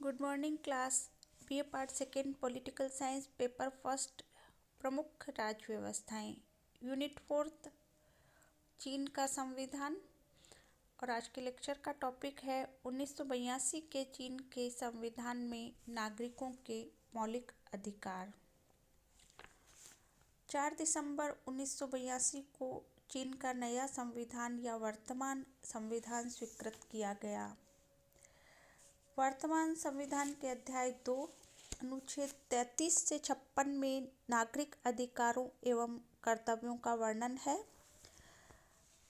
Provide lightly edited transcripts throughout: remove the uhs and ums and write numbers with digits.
Good morning class. BA part second political science paper first प्रमुख राज्य व्यवस्थाएं unit fourth चीन का संविधान। और आज के लेक्चर का टॉपिक है 1982 के चीन के संविधान में नागरिकों के मौलिक अधिकार। 4 दिसंबर 1982 को चीन का नया संविधान या वर्तमान संविधान स्वीकृत किया गया। वर्तमान संविधान के अध्याय 2 अनुच्छेद 33 से 56 में नागरिक अधिकारों एवं कर्तव्यों का वर्णन है।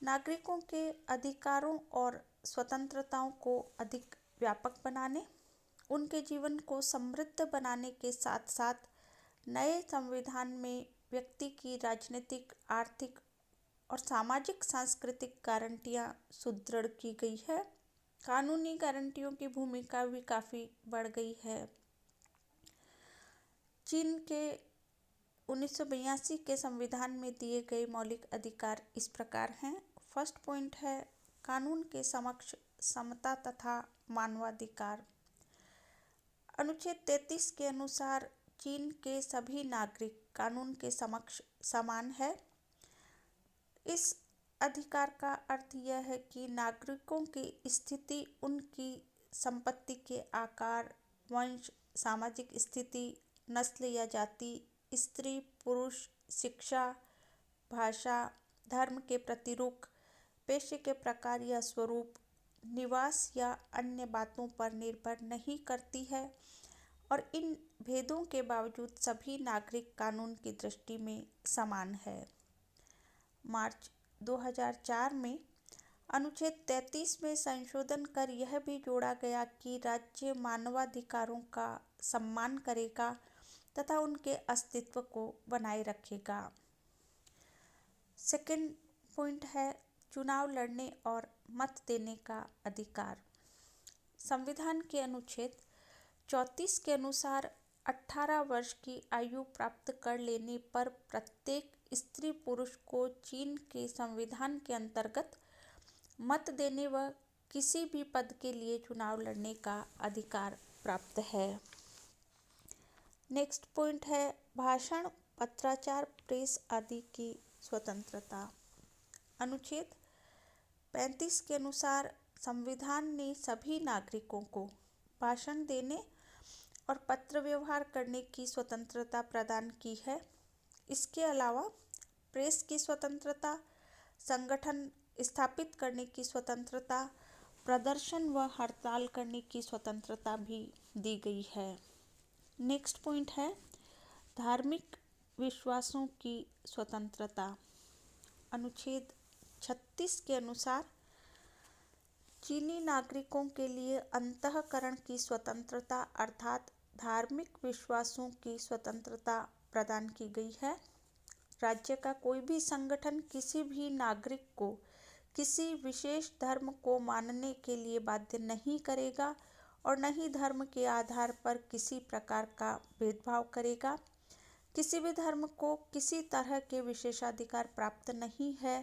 नागरिकों के अधिकारों और स्वतंत्रताओं को अधिक व्यापक बनाने, उनके जीवन को समृद्ध बनाने के साथ साथ नए संविधान में व्यक्ति की राजनीतिक, आर्थिक और सामाजिक सांस्कृतिक गारंटियां सुदृढ़ की गई है। कानूनी गारंटियों की भूमिका भी काफ़ी बढ़ गई है। चीन के 1982 के संविधान में दिए गए मौलिक अधिकार इस प्रकार हैं। फर्स्ट पॉइंट है कानून के समक्ष समता तथा मानवाधिकार। अनुच्छेद 33 के अनुसार चीन के सभी नागरिक कानून के समक्ष समान है। इस अधिकार का अर्थ यह है कि नागरिकों की स्थिति उनकी संपत्ति के आकार, वंश, सामाजिक स्थिति, नस्ल या जाति, स्त्री पुरुष, शिक्षा, भाषा, धर्म के प्रति रुख, पेशे के प्रकार या स्वरूप, निवास या अन्य बातों पर निर्भर नहीं करती है और इन भेदों के बावजूद सभी नागरिक कानून की दृष्टि में समान है। मार्च 2004 में अनुच्छेद 33 में संशोधन कर यह भी जोड़ा गया कि राज्य मानवाधिकारों का सम्मान करेगा तथा उनके अस्तित्व को बनाए रखेगा। सेकंड पॉइंट है चुनाव लड़ने और मत देने का अधिकार। संविधान के अनुच्छेद 34 के अनुसार 18 वर्ष की आयु प्राप्त कर लेने पर प्रत्येक स्त्री पुरुष को चीन के संविधान के अंतर्गत मत देने व किसी भी पद के लिए चुनाव लड़ने का अधिकार प्राप्त है। नेक्स्ट पॉइंट है भाषण, पत्राचार, प्रेस आदि की स्वतंत्रता। अनुच्छेद 35 के अनुसार संविधान ने सभी नागरिकों को भाषण देने और पत्र व्यवहार करने की स्वतंत्रता प्रदान की है। इसके अलावा प्रेस की स्वतंत्रता, संगठन स्थापित करने की स्वतंत्रता, प्रदर्शन व हड़ताल करने की स्वतंत्रता भी दी गई है। नेक्स्ट पॉइंट है धार्मिक विश्वासों की स्वतंत्रता। अनुच्छेद 36 के अनुसार चीनी नागरिकों के लिए अंतःकरण की स्वतंत्रता अर्थात धार्मिक विश्वासों की स्वतंत्रता प्रदान की गई है। राज्य का कोई भी संगठन किसी भी नागरिक को किसी विशेष धर्म को मानने के लिए बाध्य नहीं करेगा और न ही धर्म के आधार पर किसी प्रकार का भेदभाव करेगा। किसी भी धर्म को किसी तरह के विशेषाधिकार प्राप्त नहीं है।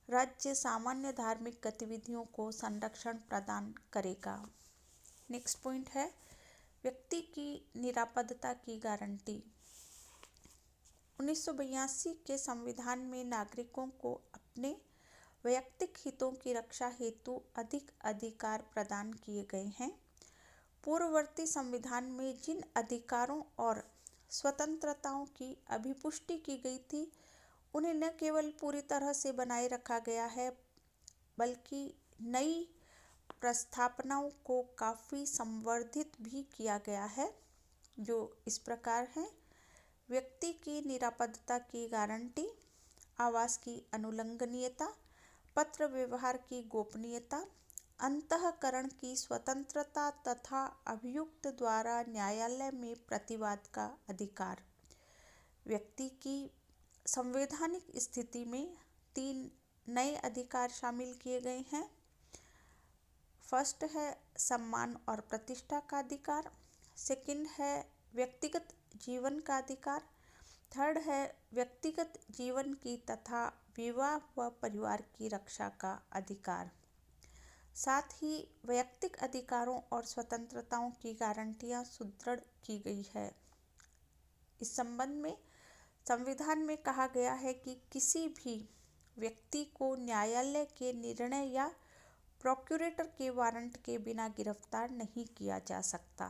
राज्य सामान्य धार्मिक गतिविधियों को संरक्षण प्रदान करेगा। नेक्स्ट पॉइंट है व्यक्ति की निरापदता की गारंटी। 1982 के संविधान में नागरिकों को अपने वैयक्तिक हितों की रक्षा हेतु अधिक अधिकार प्रदान किए गए हैं। पूर्ववर्ती संविधान में जिन अधिकारों और स्वतंत्रताओं की अभिपुष्टि की गई थी उन्हें न केवल पूरी तरह से बनाए रखा गया है बल्कि नई प्रस्थापनाओं को काफ़ी संवर्धित भी किया गया है, जो इस प्रकार हैं। व्यक्ति की निरापदता की गारंटी, आवास की अनुलंघनीयता, पत्र व्यवहार की गोपनीयता, अंतःकरण की स्वतंत्रता तथा अभियुक्त द्वारा न्यायालय में प्रतिवाद का अधिकार। व्यक्ति की संवैधानिक स्थिति में 3 नए अधिकार शामिल किए गए हैं। फर्स्ट है सम्मान और प्रतिष्ठा का अधिकार। सेकंड है व्यक्तिगत जीवन का अधिकार। थर्ड है व्यक्तिगत जीवन की तथा विवाह व परिवार की रक्षा का अधिकार। साथ ही वैयक्तिक अधिकारों और स्वतंत्रताओं की गारंटियां सुदृढ़ की गई है। इस संबंध में संविधान में कहा गया है कि किसी भी व्यक्ति को न्यायालय के निर्णय या प्रोक्यूरेटर के वारंट के बिना गिरफ्तार नहीं किया जा सकता।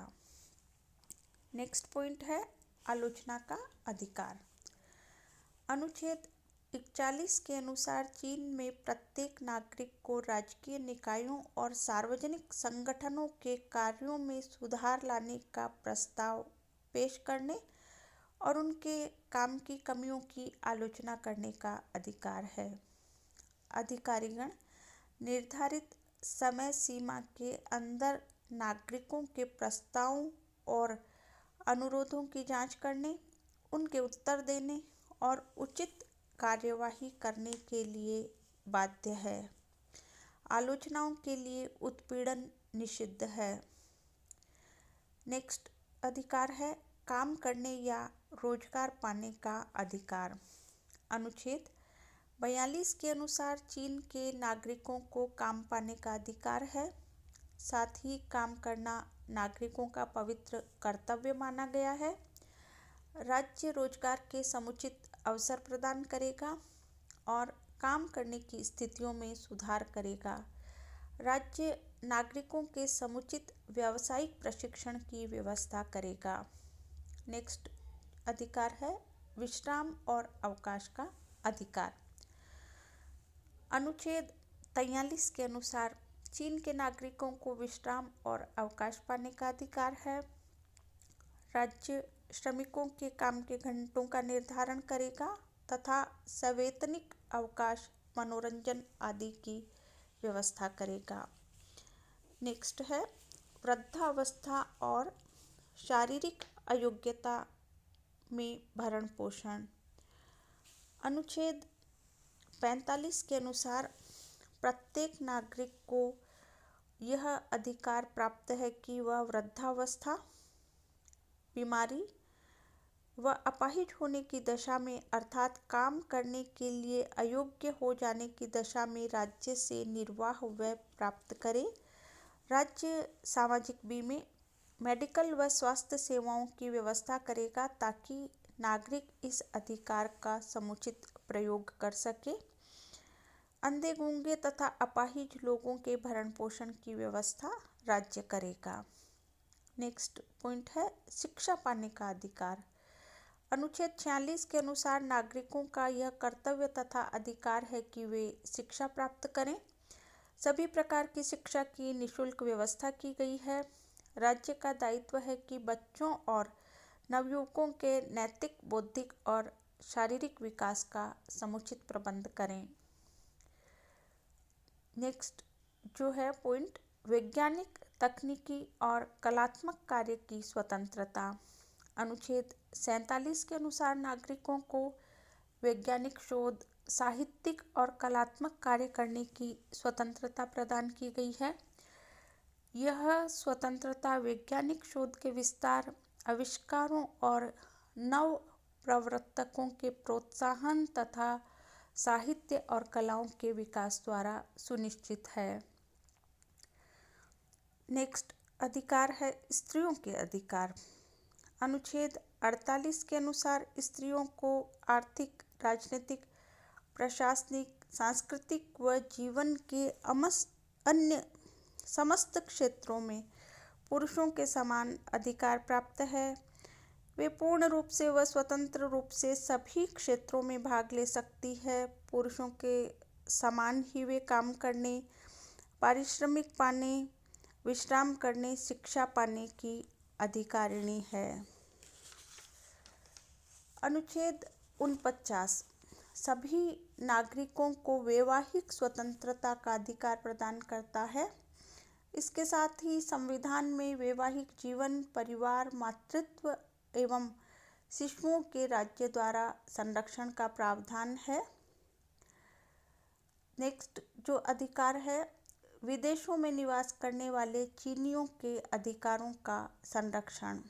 नेक्स्ट पॉइंट है आलोचना का अधिकार। अनुच्छेद 41 के अनुसार चीन में प्रत्येक नागरिक को राजकीय निकायों और सार्वजनिक संगठनों के कार्यों में सुधार लाने का प्रस्ताव पेश करने और उनके काम की कमियों की आलोचना करने का अधिकार है। अधिकारीगण निर्धारित समय सीमा के अंदर नागरिकों के प्रस्तावों और अनुरोधों की जांच करने, उनके उत्तर देने और उचित कार्यवाही करने के लिए बाध्य है। आलोचनाओं के लिए उत्पीड़न निषिद्ध है। नेक्स्ट अधिकार है काम करने या रोजगार पाने का अधिकार। अनुच्छेद 42 के अनुसार चीन के नागरिकों को काम पाने का अधिकार है। साथ ही काम करना नागरिकों का पवित्र कर्तव्य माना गया है। राज्य रोजगार के समुचित अवसर प्रदान करेगा और काम करने की स्थितियों में सुधार करेगा। राज्य नागरिकों के समुचित व्यावसायिक प्रशिक्षण की व्यवस्था करेगा। नेक्स्ट अधिकार है विश्राम और अवकाश का अधिकार। अनुच्छेद 43 के अनुसार चीन के नागरिकों को विश्राम और अवकाश पाने का अधिकार है। राज्य श्रमिकों के काम के घंटों का निर्धारण करेगा तथा सवैतनिक अवकाश, मनोरंजन आदि की व्यवस्था करेगा। नेक्स्ट है वृद्धावस्था और शारीरिक अयोग्यता में भरण पोषण। अनुच्छेद 45 के अनुसार प्रत्येक नागरिक को यह अधिकार प्राप्त है कि वह वृद्धावस्था, बीमारी व अपाहिज होने की दशा में अर्थात काम करने के लिए अयोग्य हो जाने की दशा में राज्य से निर्वाह व्यय प्राप्त करे। राज्य सामाजिक बीमे, मेडिकल व स्वास्थ्य सेवाओं की व्यवस्था करेगा ताकि नागरिक इस अधिकार का समुचित प्रयोग कर सके। अंधे, गूंगे तथा अपाहिज लोगों के भरण पोषण की व्यवस्था राज्य करेगा। नेक्स्ट पॉइंट है शिक्षा पाने का अधिकार। अनुच्छेद 46 के अनुसार नागरिकों का यह कर्तव्य तथा अधिकार है कि वे शिक्षा प्राप्त करें। सभी प्रकार की शिक्षा की निःशुल्क व्यवस्था की गई है। राज्य का दायित्व है कि बच्चों और नवयुवकों के नैतिक, बौद्धिक और शारीरिक विकास का समुचित प्रबंध करें। नेक्स्ट जो है पॉइंट वैज्ञानिक, तकनीकी और कलात्मक कार्य की स्वतंत्रता। अनुच्छेद 47 के अनुसार नागरिकों को वैज्ञानिक शोध, साहित्यिक और कलात्मक कार्य करने की स्वतंत्रता प्रदान की गई है। यह स्वतंत्रता वैज्ञानिक शोध के विस्तार, आविष्कारों और नव प्रवर्तकों के प्रोत्साहन तथा साहित्य और कलाओं के विकास द्वारा सुनिश्चित है। नेक्स्ट अधिकार है स्त्रियों के अधिकार। अनुच्छेद 48 के अनुसार स्त्रियों को आर्थिक, राजनीतिक, प्रशासनिक, सांस्कृतिक व जीवन के अन्य समस्त क्षेत्रों में पुरुषों के समान अधिकार प्राप्त है। वे पूर्ण रूप से व स्वतंत्र रूप से सभी क्षेत्रों में भाग ले सकती है। पुरुषों के समान ही वे काम करने, पारिश्रमिक पाने, विश्राम करने, शिक्षा पाने की अधिकारिणी है। अनुच्छेद 49 सभी नागरिकों को वैवाहिक स्वतंत्रता का अधिकार प्रदान करता है। इसके साथ ही संविधान में वैवाहिक जीवन, परिवार, मातृत्व एवं शिशुओं के राज्य द्वारा संरक्षण का प्रावधान है। नेक्स्ट जो अधिकार है विदेशों में निवास करने वाले चीनियों के अधिकारों का संरक्षण।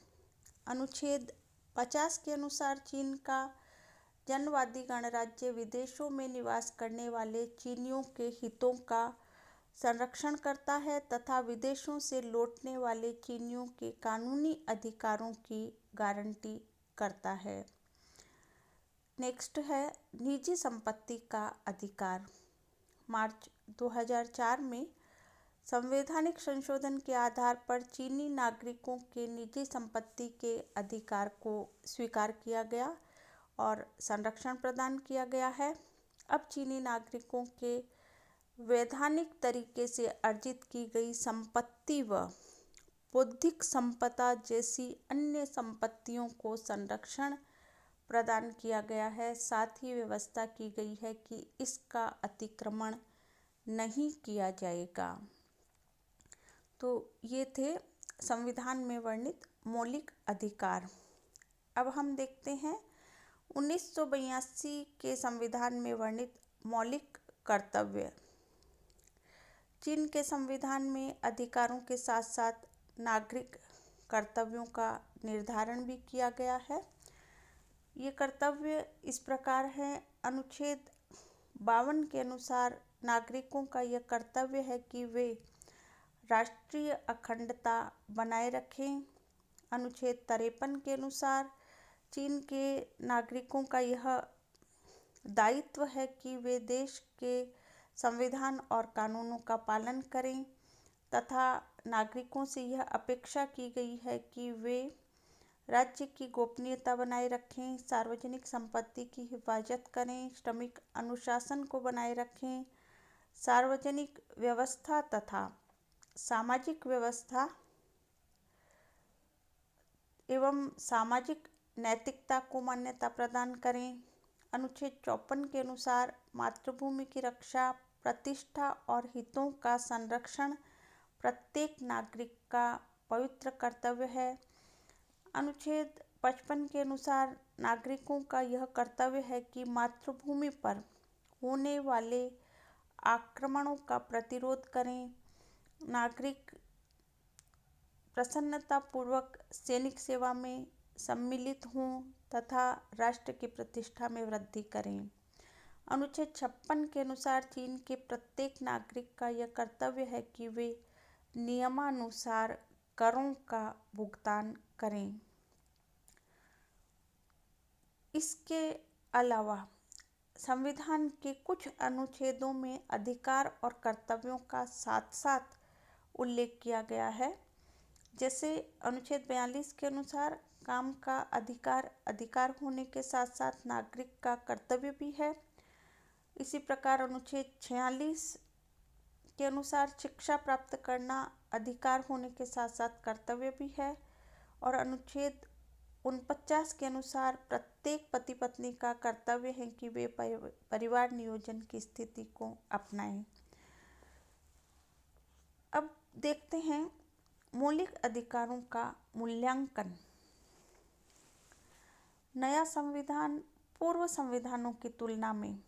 अनुच्छेद 50 के अनुसार चीन का जनवादी गणराज्य विदेशों में निवास करने वाले चीनियों के हितों का संरक्षण करता है तथा विदेशों से लौटने वाले चीनियों के कानूनी अधिकारों की गारंटी करता है। नेक्स्ट है निजी संपत्ति का अधिकार। मार्च 2004 में संवैधानिक संशोधन के आधार पर चीनी नागरिकों के निजी संपत्ति के अधिकार को स्वीकार किया गया और संरक्षण प्रदान किया गया है। अब चीनी नागरिकों के वैधानिक तरीके से अर्जित की गई संपत्ति व बौद्धिक संपदा जैसी अन्य संपत्तियों को संरक्षण प्रदान किया गया है। साथ ही व्यवस्था की गई है कि इसका अतिक्रमण नहीं किया जाएगा। तो ये थे संविधान में वर्णित मौलिक अधिकार। अब हम देखते हैं 1982 के संविधान में वर्णित मौलिक कर्तव्य। चीन के संविधान में अधिकारों के साथ साथ नागरिक कर्तव्यों का निर्धारण भी किया गया है। ये कर्तव्य इस प्रकार हैं। अनुच्छेद 52 के अनुसार नागरिकों का यह कर्तव्य है कि वे राष्ट्रीय अखंडता बनाए रखें। अनुच्छेद 53 के अनुसार चीन के नागरिकों का यह दायित्व है कि वे देश के संविधान और कानूनों का पालन करें तथा नागरिकों से यह अपेक्षा की गई है कि वे राज्य की गोपनीयता बनाए रखें, सार्वजनिक संपत्ति की हिफाजत करें, श्रमिक अनुशासन को बनाए रखें, सार्वजनिक व्यवस्था तथा सामाजिक व्यवस्था एवं सामाजिक नैतिकता को मान्यता प्रदान करें। अनुच्छेद 54 के अनुसार मातृभूमि की रक्षा, प्रतिष्ठा और हितों का संरक्षण प्रत्येक नागरिक का पवित्र कर्तव्य है। अनुच्छेद 55 के अनुसार नागरिकों का यह कर्तव्य है कि मातृभूमि पर होने वाले आक्रमणों का प्रतिरोध करें, नागरिक प्रसन्नतापूर्वक सैनिक सेवा में सम्मिलित हों तथा राष्ट्र की प्रतिष्ठा में वृद्धि करें। अनुच्छेद 56 के अनुसार चीन के प्रत्येक नागरिक का यह कर्तव्य है कि वे नियमानुसार करों का भुगतान करें। इसके अलावा संविधान के कुछ अनुच्छेदों में अधिकार और कर्तव्यों का साथ साथ उल्लेख किया गया है। जैसे अनुच्छेद 42 के अनुसार काम का अधिकार होने के साथ साथ नागरिक का कर्तव्य भी है। इसी प्रकार अनुच्छेद 46 के अनुसार शिक्षा प्राप्त करना अधिकार होने के साथ साथ कर्तव्य भी है। और अनुच्छेद 49 के अनुसार प्रत्येक पति पत्नी का कर्तव्य है कि वे परिवार नियोजन की स्थिति को अपनाएं। अब देखते हैं मौलिक अधिकारों का मूल्यांकन। नया संविधान पूर्व संविधानों की तुलना में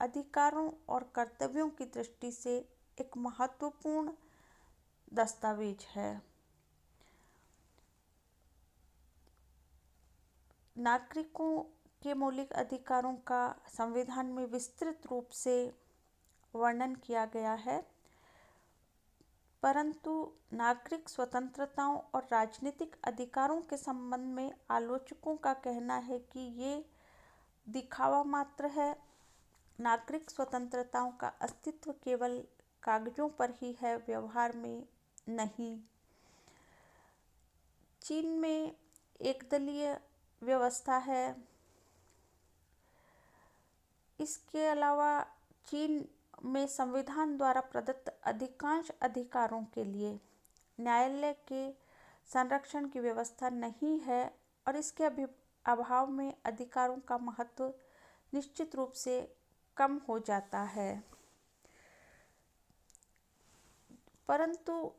अधिकारों और कर्तव्यों की दृष्टि से एक महत्वपूर्ण दस्तावेज है। नागरिकों के मौलिक अधिकारों का संविधान में विस्तृत रूप से वर्णन किया गया है, परंतु नागरिक स्वतंत्रताओं और राजनीतिक अधिकारों के संबंध में आलोचकों का कहना है कि ये दिखावा मात्र है। नागरिक स्वतंत्रताओं का अस्तित्व केवल कागजों पर ही है, व्यवहार में नहीं। चीन में एकदलीय व्यवस्था है। इसके अलावा चीन में संविधान द्वारा प्रदत्त अधिकांश अधिकारों के लिए न्यायालय के संरक्षण की व्यवस्था नहीं है और इसके अभाव में अधिकारों का महत्व निश्चित रूप से कम हो जाता है। परंतु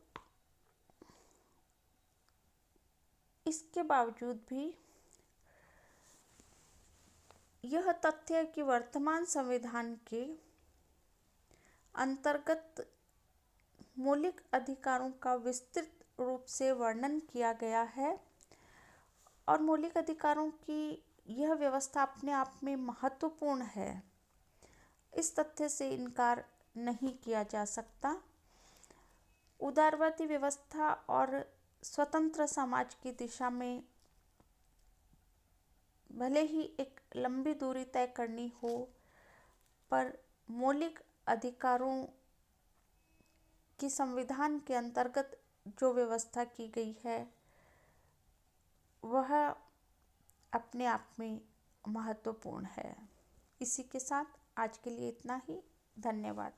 इसके बावजूद भी यह तथ्य है कि वर्तमान संविधान के अंतर्गत मौलिक अधिकारों का विस्तृत रूप से वर्णन किया गया है और मौलिक अधिकारों की यह व्यवस्था अपने आप में महत्वपूर्ण है। इस तथ्य से इनकार नहीं किया जा सकता। उदारवादी व्यवस्था और स्वतंत्र समाज की दिशा में भले ही एक लंबी दूरी तय करनी हो, पर मौलिक अधिकारों की संविधान के अंतर्गत जो व्यवस्था की गई है वह अपने आप में महत्वपूर्ण है। इसी के साथ आज के लिए इतना ही। धन्यवाद।